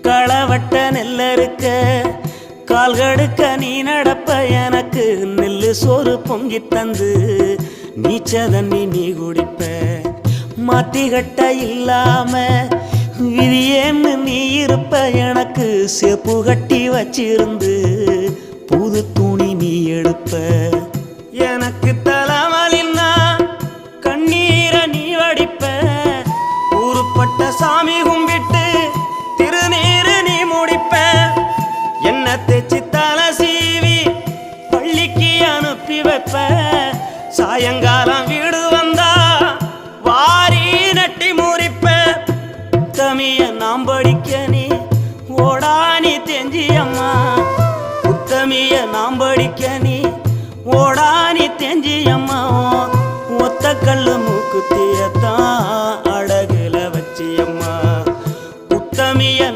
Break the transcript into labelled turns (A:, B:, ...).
A: களவட்ட நெல்லறுக்க கால்கடுக்க நீ நடப்ப எனக்கு நெல்லு சோறு பொங்கி தந்து நீச்ச தண்ணி நீ குடிப்ப மாத்திகட்ட இல்லாம விதியேன்னு நீ இருப்ப எனக்கு சேப்பு கட்டி வச்சிருந்து புது துணி நீ எடுப்ப எனக்கு தலைவலின்னா கண்ணீரை நீ வடிப்ப ஊருப்பட்ட சாமி கும்பிட்டு திருநீரு நீ முடிப்ப என்ன தேச்சி தலை சீவி பள்ளிக்கு அனுப்பி வைப்ப சாயங்காலம் வீடு வந்தா வாரி நட்டி முறிப்ப உத்தமிய நாம் படிக்க நீ ஓடானி தெஞ்சியம்மா உத்தமிய நாம் படிக்க நீ ஓடானி தெஞ்சியம்மா ஒத்த கல்லு மூக்குத்தியத்தான் அட